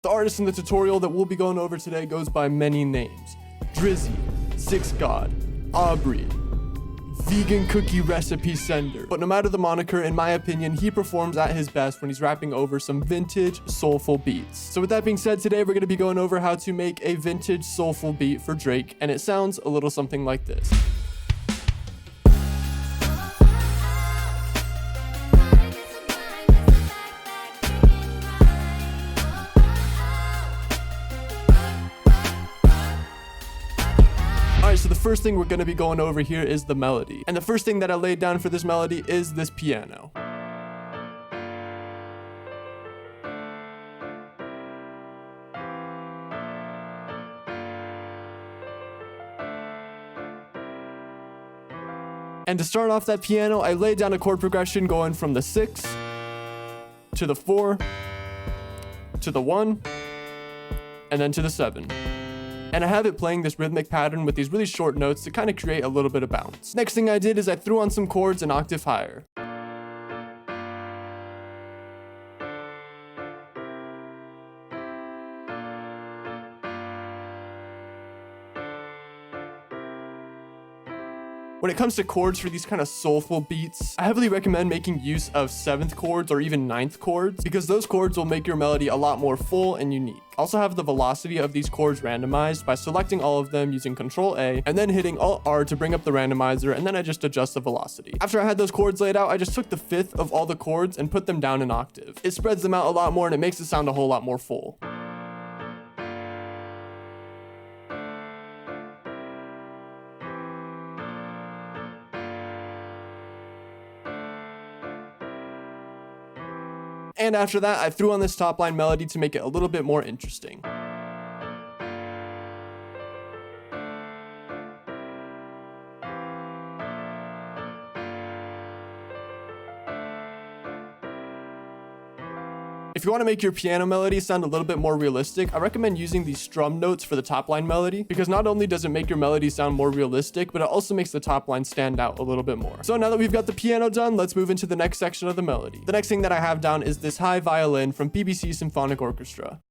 The artist in the tutorial that we'll be going over today goes by many names: Drizzy, Six God, Aubrey, Vegan Cookie Recipe Sender. But no matter the moniker, in my opinion, he performs at his best when he's rapping over some vintage soulful beats. So with that being said, today we're going to be going over how to make a vintage soulful beat for Drake, and it sounds a little something like this. Alright, so the first thing we're going to be going over here is the melody. And the first thing that I laid down for this melody is this piano. And to start off that piano, I laid down a chord progression going from the 6 to the 4 to the 1 and then to the 7. And I have it playing this rhythmic pattern with these really short notes to kind of create a little bit of bounce. Next thing I did is I threw on some chords an octave higher. When it comes to chords for these kind of soulful beats, I heavily recommend making use of 7th chords or even 9th chords, because those chords will make your melody a lot more full and unique. Also have the velocity of these chords randomized by selecting all of them using Ctrl-A and then hitting Alt-R to bring up the randomizer, and then I just adjust the velocity. After I had those chords laid out, I just took the 5th of all the chords and put them down an octave. It spreads them out a lot more and it makes it sound a whole lot more full. And after that, I threw on this top line melody to make it a little bit more interesting. If you want to make your piano melody sound a little bit more realistic, I recommend using these strum notes for the top line melody, because not only does it make your melody sound more realistic, but it also makes the top line stand out a little bit more. So now that we've got the piano done, let's move into the next section of the melody. The next thing that I have down is this high violin from BBC Symphonic Orchestra.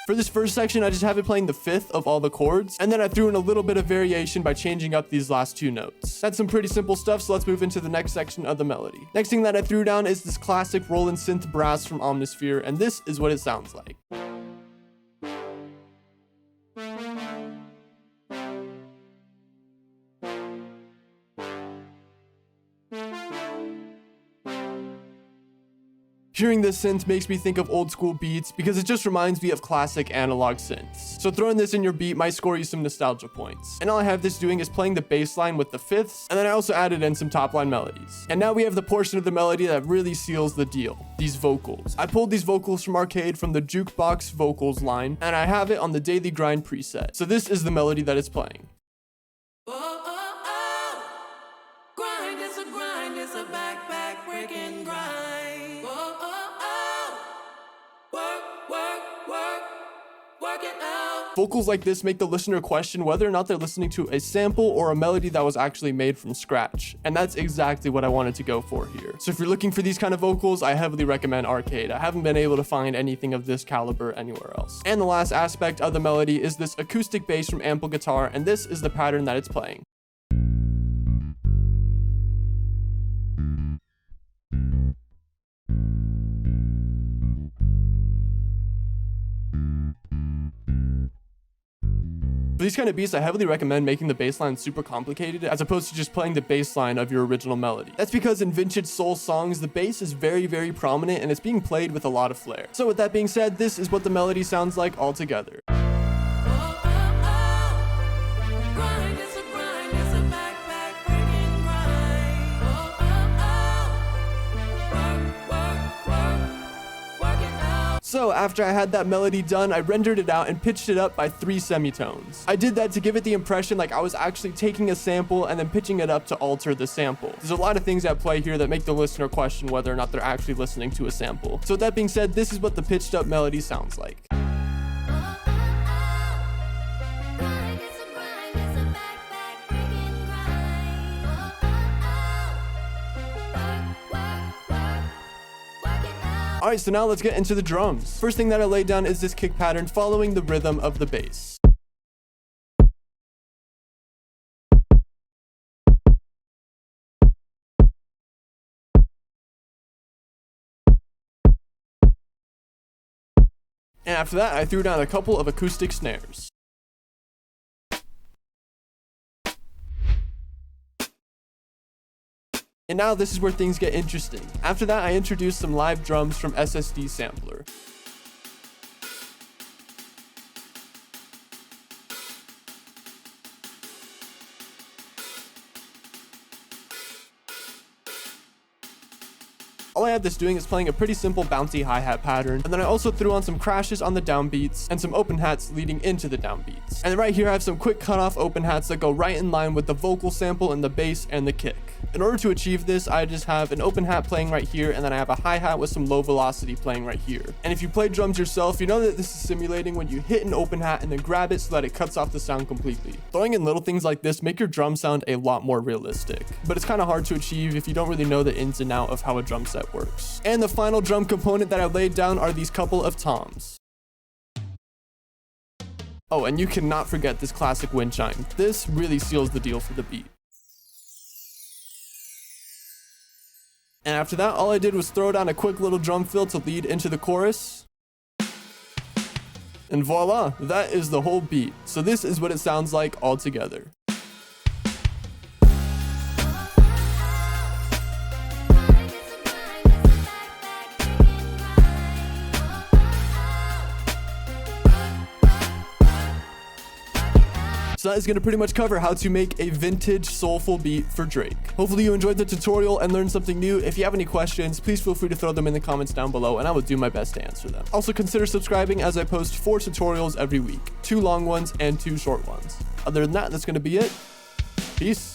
For this first section, I just have it playing the 5th of all the chords, and then I threw in a little bit of variation by changing up these last 2 notes. That's some pretty simple stuff, so let's move into the next section of the melody. Next thing that I threw down is this classic Roland synth brass from Omnisphere, and this is what it sounds like. Hearing this synth makes me think of old school beats because it just reminds me of classic analog synths. So throwing this in your beat might score you some nostalgia points. And all I have this doing is playing the bass line with the 5ths, and then I also added in some top line melodies. And now we have the portion of the melody that really seals the deal: these vocals. I pulled these vocals from Arcade from the Jukebox Vocals line, and I have it on the Daily Grind preset. So this is the melody that it's playing. Grind is a back breaking grind. Work it out. Vocals like this make the listener question whether or not they're listening to a sample or a melody that was actually made from scratch. And that's exactly what I wanted to go for here. So if you're looking for these kind of vocals, I heavily recommend Arcade. I haven't been able to find anything of this caliber anywhere else. And the last aspect of the melody is this acoustic bass from Ample Guitar, and this is the pattern that it's playing. For these kind of beats, I heavily recommend making the bass line super complicated as opposed to just playing the bass line of your original melody. That's because in vintage soul songs, the bass is very, very prominent and it's being played with a lot of flair. So with that being said, this is what the melody sounds like all together. So after I had that melody done, I rendered it out and pitched it up by 3 semitones. I did that to give it the impression like I was actually taking a sample and then pitching it up to alter the sample. There's a lot of things at play here that make the listener question whether or not they're actually listening to a sample. So with that being said, this is what the pitched up melody sounds like. Alright, so now let's get into the drums. First thing that I laid down is this kick pattern following the rhythm of the bass. And after that, I threw down a couple of acoustic snares. And now this is where things get interesting. After that, I introduced some live drums from SSD Sampler. All I had this doing is playing a pretty simple bouncy hi-hat pattern, and then I also threw on some crashes on the downbeats and some open hats leading into the downbeats. And then right here I have some quick cutoff open hats that go right in line with the vocal sample and the bass and the kick. In order to achieve this, I just have an open hat playing right here, and then I have a hi-hat with some low velocity playing right here. And if you play drums yourself, you know that this is simulating when you hit an open hat and then grab it so that it cuts off the sound completely. Throwing in little things like this make your drum sound a lot more realistic, but it's kind of hard to achieve if you don't really know the ins and outs of how a drum set works. And the final drum component that I laid down are these couple of toms. Oh, and you cannot forget this classic Windchime. This really seals the deal for the beat. And after that, all I did was throw down a quick little drum fill to lead into the chorus. And voila, that is the whole beat. So this is what it sounds like all together. So that is going to pretty much cover how to make a vintage soulful beat for Drake. Hopefully you enjoyed the tutorial and learned something new. If you have any questions, please feel free to throw them in the comments down below and I will do my best to answer them. Also consider subscribing as I post 4 tutorials every week, 2 long ones and 2 short ones. Other than that, that's going to be it. Peace.